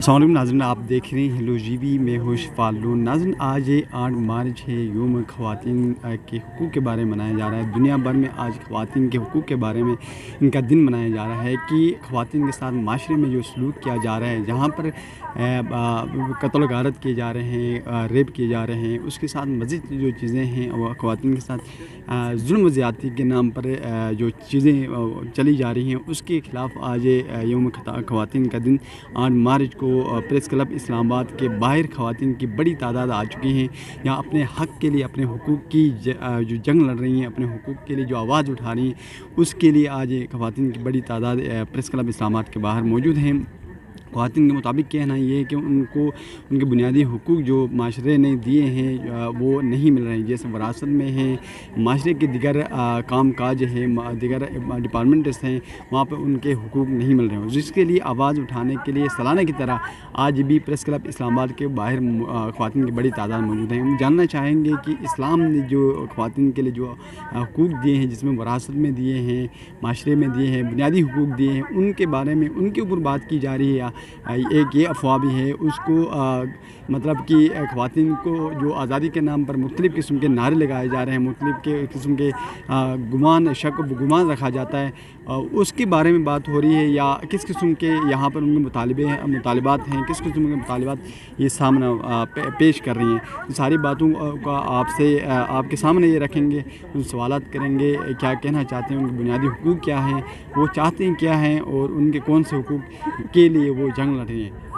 السلام علیکم ناظرین، آپ دیکھ رہے ہیں ہیلو جی بی میں ہوش فالون۔ ناظرین، آج 8 مارچ ہے، یوم خواتین کے حقوق کے بارے میں منایا جا رہا ہے۔ دنیا بھر میں آج خواتین کے حقوق کے بارے میں ان کا دن منایا جا رہا ہے کہ خواتین کے ساتھ معاشرے میں جو سلوک کیا جا رہا ہے، جہاں پر قتل و غارت کیے جا رہے ہیں، ریپ کیے جا رہے ہیں، اس کے ساتھ مزید جو چیزیں ہیں وہ خواتین کے ساتھ ظلم و زیادتی کے نام پر جو چیزیں چلی جا رہی ہیں، اس کے خلاف آج یوم خواتین کا دن 8 مارچ کو پریس کلب اسلام آباد کے باہر خواتین کی بڑی تعداد آ چکی ہیں۔ یہاں اپنے حق کے لیے، اپنے حقوق کی جو جنگ لڑ رہی ہیں، اپنے حقوق کے لیے جو آواز اٹھا رہی ہیں، اس کے لیے آج خواتین کی بڑی تعداد پریس کلب اسلام آباد کے باہر موجود ہیں۔ خواتین کے مطابق کہنا یہ ہے کہ ان کو ان کے بنیادی حقوق جو معاشرے نے دیے ہیں وہ نہیں مل رہے ہیں، جیسے وراثت میں ہیں، معاشرے کے دیگر کام کاج ہیں، دیگر ڈپارٹمنٹس ہیں، وہاں پہ ان کے حقوق نہیں مل رہے ہیں، جس کے لیے آواز اٹھانے کے لیے سالانہ کی طرح آج بھی پریس کلب اسلام آباد کے باہر خواتین کی بڑی تعداد موجود ہیں۔ ہم جاننا چاہیں گے کہ اسلام نے جو خواتین کے لیے جو حقوق دیے ہیں، جس میں وراثت میں دیے ہیں، معاشرے میں دیے ہیں، بنیادی حقوق دیے ہیں، ان کے بارے میں ان کے اوپر بات کی جا رہی ہے۔ ایک یہ افواہ بھی ہے، اس کو مطلب کہ خواتین کو جو آزادی کے نام پر مختلف قسم کے نعرے لگائے جا رہے ہیں، مختلف قسم کے شک و گمان رکھا جاتا ہے، اس کے بارے میں بات ہو رہی ہے، یا کس قسم کے یہاں پر ان کے مطالبات ہیں، کس قسم کے مطالبات یہ سامنے پیش کر رہی ہیں۔ ساری باتوں کا آپ کے سامنے یہ رکھیں گے، ان سوالات کریں گے، کیا کہنا چاہتے ہیں، ان کے بنیادی حقوق کیا ہیں، وہ چاہتے ہیں کیا ہیں، اور ان کے کون سے حقوق کے لیے وہ جنگ لڑ رہے ہیں۔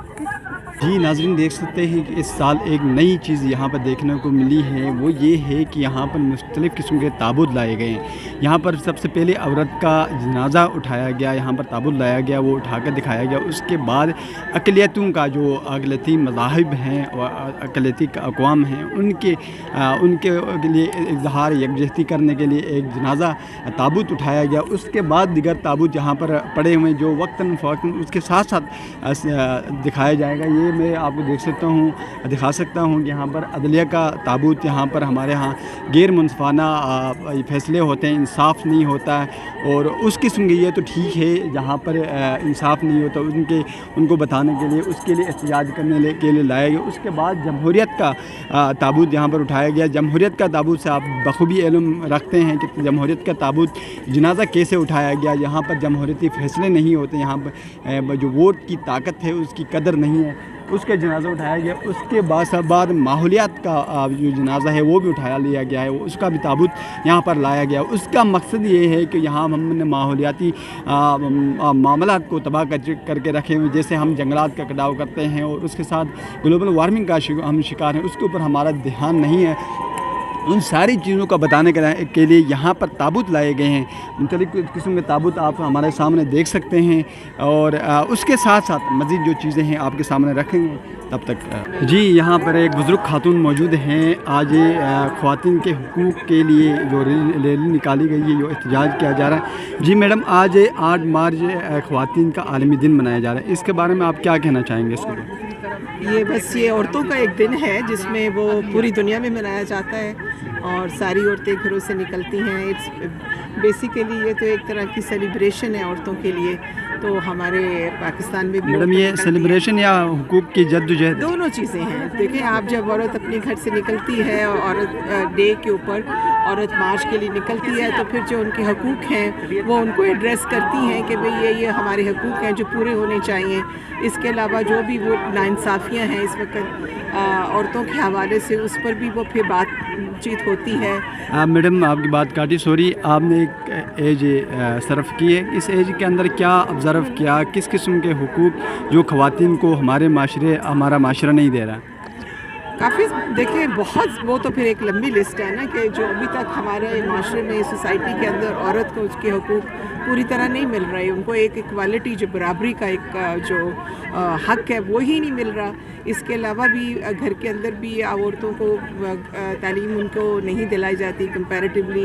جی ناظرین، دیکھ سکتے ہیں کہ اس سال ایک نئی چیز یہاں پر دیکھنے کو ملی ہے، وہ یہ ہے کہ یہاں پر مختلف قسم کے تابوت لائے گئے ہیں۔ یہاں پر سب سے پہلے عورت کا جنازہ اٹھایا گیا، یہاں پر تابوت لایا گیا، وہ اٹھا کر دکھایا گیا۔ اس کے بعد اقلیتوں کا جو اقلیتی مذاہب ہیں اور اقلیتی اقوام ہیں، ان کے لیے اظہار یکجہتی کرنے کے لیے ایک جنازہ تابوت اٹھایا گیا۔ اس کے بعد دیگر تابوت جہاں پر پڑے ہوئے جو وقتاً فوقتاً اس کے ساتھ ساتھ دکھایا جائے گا۔ یہ میں آپ کو دکھا سکتا ہوں کہ یہاں پر عدلیہ کا تابوت، یہاں پر ہمارے ہاں غیر منصفانہ فیصلے ہوتے ہیں، انصاف نہیں ہوتا ہے، اور اس قسم کے یہ تو ٹھیک ہے جہاں پر انصاف نہیں ہوتا، ان کو بتانے کے لیے، اس کے لیے احتجاج کرنے کے لیے لایا گیا۔ اس کے بعد جمہوریت کا تابوت یہاں پر اٹھایا گیا۔ جمہوریت کا تابوت سے آپ بخوبی علم رکھتے ہیں کہ جمہوریت کا تابوت جنازہ کیسے اٹھایا گیا۔ یہاں پر جمہوریتی فیصلے نہیں ہوتے، یہاں پر جو ووٹ کی طاقت ہے اس کی قدر نہیں ہے، اس کا جنازہ اٹھایا گیا۔ اس کے بعد ماحولیات کا جو جنازہ ہے وہ بھی اٹھایا لیا گیا ہے، اس کا بھی تابوت یہاں پر لایا گیا۔ اس کا مقصد یہ ہے کہ یہاں ہم نے ماحولیاتی معاملات کو تباہ کر کے رکھے ہوئے، جیسے ہم جنگلات کا کٹاؤ کرتے ہیں اور اس کے ساتھ گلوبل وارمنگ کا ہم شکار ہیں، اس کے اوپر ہمارا دھیان نہیں ہے۔ ان ساری چیزوں کا بتانے کے لیے یہاں پر تابوت لائے گئے ہیں۔ مختلف قسم کے تابوت آپ ہمارے سامنے دیکھ سکتے ہیں، اور اس کے ساتھ ساتھ مزید جو چیزیں ہیں آپ کے سامنے رکھیں گے۔ تب تک جی، یہاں پر ایک بزرگ خاتون موجود ہیں۔ آج خواتین کے حقوق کے لیے جو ریلی نکالی گئی ہے، جو احتجاج کیا جا رہا ہے۔ جی میڈم، آج 8 مارچ خواتین کا عالمی دن منایا جا رہا ہے، اس کے بارے میں آپ کیا کہنا چاہیں گے؟ اس کو یہ عورتوں کا ایک دن ہے جس میں وہ پوری دنیا میں منایا جاتا ہے، اور ساری عورتیں گھروں سے نکلتی ہیں۔ بیسیکلی یہ تو ایک طرح کی سیلیبریشن ہے عورتوں کے لیے، تو ہمارے پاکستان میں بھی میڈم یہ سیلیبریشن یا حقوق کی جدوجہد؟ دونوں چیزیں ہیں۔ دیکھیں، آپ جب عورت اپنے گھر سے نکلتی ہے، عورت ڈے کے اوپر عورت مارچ کے لیے نکلتی ہے، تو پھر جو ان کے حقوق ہیں وہ ان کو ایڈریس کرتی ہیں کہ بھئی یہ ہمارے حقوق ہیں جو پورے ہونے چاہیے۔ اس کے علاوہ جو بھی وہ ناانصافیاں ہیں اس وقت عورتوں کے حوالے سے، اس پر بھی وہ پھر بات چیت ہوتی ہے۔ میڈم، آپ کی بات کاٹی، سوری، آپ نے ایک ایج صرف کی ہے، اس ایج کے اندر کیا آبزرو کیا، کس قسم کے حقوق جو خواتین کو ہمارا معاشرہ نہیں دے رہا؟ کافی دیکھیں، بہت، وہ تو پھر ایک لمبی لسٹ ہے نا، کہ جو ابھی تک ہمارے معاشرے میں، سوسائٹی کے اندر عورت کو اس کے حقوق پوری طرح نہیں مل رہے، ان کو ایک ایکوالٹی، جو برابری کا ایک جو حق ہے وہ ہی نہیں مل رہا۔ اس کے علاوہ بھی گھر کے اندر بھی عورتوں کو تعلیم ان کو نہیں دلائی جاتی کمپیریٹیولی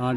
8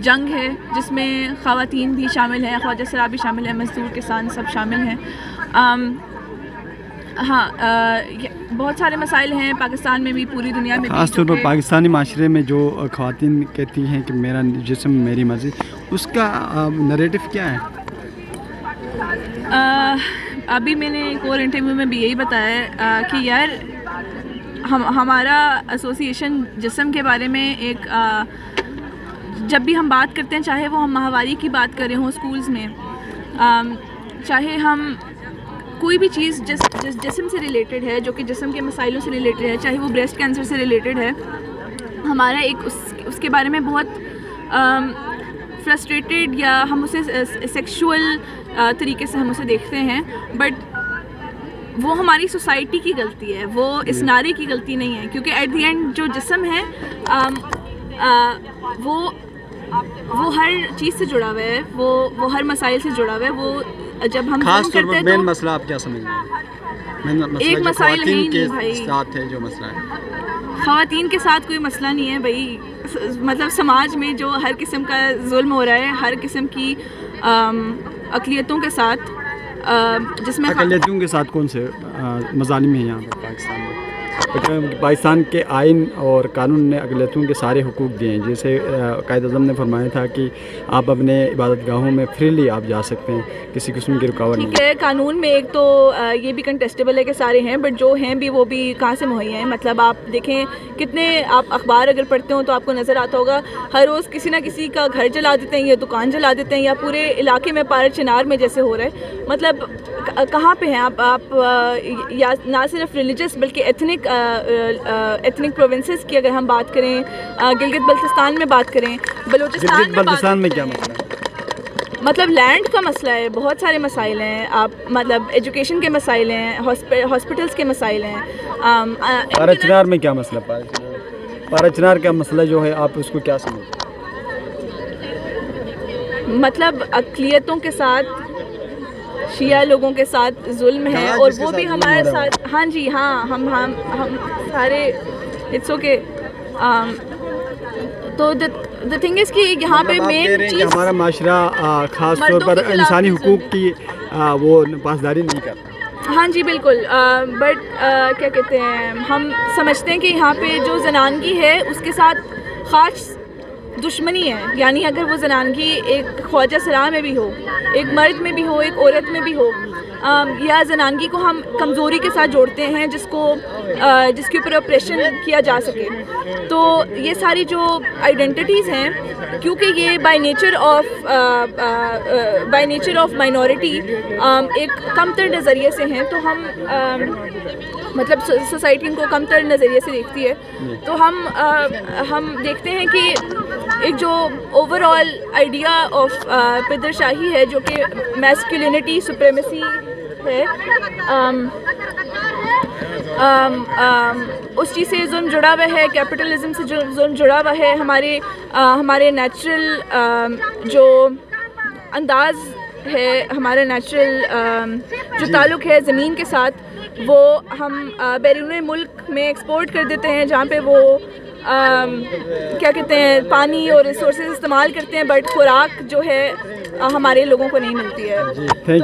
جنگ ہے جس میں خواتین بھی شامل ہیں, خواجہ سرا بھی شامل ہیں, مزدور کسان سب شامل ہیں. ہاں بہت سارے مسائل ہیں پاکستان میں بھی, پوری دنیا میں بھی. خاص طور پر پاکستانی معاشرے میں جو خواتین کہتی ہیں کہ میرا جسم میری مرضی, اس کا نریٹو کیا ہے؟ ابھی میں نے ایک اور انٹرویو میں بھی یہی بتایا کہ یار ہمارا ایسوسیشن جسم کے بارے میں ایک جب بھی ہم بات کرتے ہیں, چاہے وہ ہم ماہواری کی بات کر رہے ہوں اسکولز میں, چاہے ہم کوئی بھی چیز جسم سے ریلیٹڈ ہے, جو کہ جسم کے مسائلوں سے ریلیٹڈ ہے, چاہے وہ بریسٹ کینسر سے ریلیٹڈ ہے, ہمارا ایک اس کے بارے میں بہت فرسٹریٹڈ, یا ہم اسے سیکشول طریقے سے ہم اسے دیکھتے ہیں, بٹ وہ ہماری سوسائٹی کی غلطی ہے, وہ اس نعرے کی غلطی نہیں ہے, کیونکہ ایٹ دی اینڈ جو جسم ہے وہ ہر چیز سے جڑا ہوا ہے, وہ ہر مسائل سے جڑا ہوا ہے. وہ جب ہم خاص طور پر مین تو مسئلہ آپ کیا سمجھ رہے ہیں؟ ایک مسائل ہے ہی نہیں بھائی, ساتھ ہے جو مسئلہ ہے خواتین کے ساتھ کوئی مسئلہ نہیں ہے بھائی. مطلب سماج میں جو ہر قسم کا ظلم ہو رہا ہے, ہر قسم کی اقلیتوں کے ساتھ, جس میں اقلیتوں کے ساتھ کون سے مظالم ہیں یہاں پر پاکستان میں؟ پاکستان کے آئین اور قانون نے اقلیتوں کے سارے حقوق دیے ہیں, جیسے قائد اعظم نے فرمایا تھا کہ آپ اپنے عبادت گاہوں میں فریلی آپ جا سکتے ہیں, کسی قسم کی رکاوٹ نہیں. ٹھیک ہے, قانون میں ایک تو یہ بھی کنٹیسٹیبل ہے کہ سارے ہیں, بٹ جو ہیں بھی وہ بھی کہاں سے مہیا ہیں. مطلب آپ دیکھیں کتنے, آپ اخبار اگر پڑھتے ہوں تو آپ کو نظر آتا ہوگا ہر روز کسی نہ کسی کا گھر جلا دیتے ہیں, یا دکان جلا دیتے ہیں, یا پورے علاقے میں پارے چنار میں جیسے ہو رہا ہے. مطلب کہاں پہ ہیں آپ یا نہ صرف ریلیجس بلکہ ایتھنک پروونسز کی اگر ہم بات کریں, گلگت بلتستان میں بات کریں, بلوچستان میں کیا مسئلہ ہے؟ مطلب لینڈ کا مسئلہ ہے, بہت سارے مسائل ہیں. آپ مطلب ایجوکیشن کے مسائل ہیں, ہاسپٹلس کے مسائل ہیں. پارا چنار میں کیا مسئلہ؟ پارا چنار کا مسئلہ جو ہے آپ اس کو کیا سمجھتے ہیں؟ مطلب اقلیتوں کے ساتھ, شیعہ لوگوں کے ساتھ ظلم ہے, اور وہ بھی ہمارے ساتھ. ہاں جی ہاں, ہم سارے اٹس اوکے. تو the thing is کہ یہاں پہ مین چیز ہمارا معاشرہ خاص طور پر انسانی حقوق کی وہ پاسداری نہیں کرتا. ہاں جی بالکل, بٹ کیا کہتے ہیں, ہم سمجھتے ہیں کہ یہاں پہ جو زنانگی ہے اس کے ساتھ خاص دشمنی ہے. یعنی اگر وہ زنانگی ایک خواجہ سرا میں بھی ہو, ایک مرد میں بھی ہو, ایک عورت میں بھی ہو, یا زنانگی کو ہم کمزوری کے ساتھ جوڑتے ہیں جس کے اوپر آپریشن کیا جا سکے. تو یہ ساری جو آئیڈینٹیٹیز ہیں, کیونکہ یہ بائی نیچر آف مائنورٹی ایک کم تر نظریے سے ہیں, تو ہم مطلب سوسائٹی ان کو کم تر نظریے سے دیکھتی ہے. تو ہم دیکھتے ہیں کہ ایک جو اوور آل آئیڈیا آف پدر شاہی ہے, جو کہ میسکولینٹی سپریمیسی ہے, اس چیز سے ظلم جڑا ہوا ہے, کیپٹلزم سے ظلم جڑا ہوا ہے. ہمارے نیچرل جو انداز ہے, ہمارا نیچرل جو تعلق ہے زمین کے ساتھ, وہ ہم بیرون ملک میں ایکسپورٹ کر دیتے ہیں, جہاں پہ وہ کیا کہتے ہیں پانی اور ریسورسز استعمال کرتے ہیں, بٹ خوراک جو ہے ہمارے لوگوں کو نہیں ملتی ہے.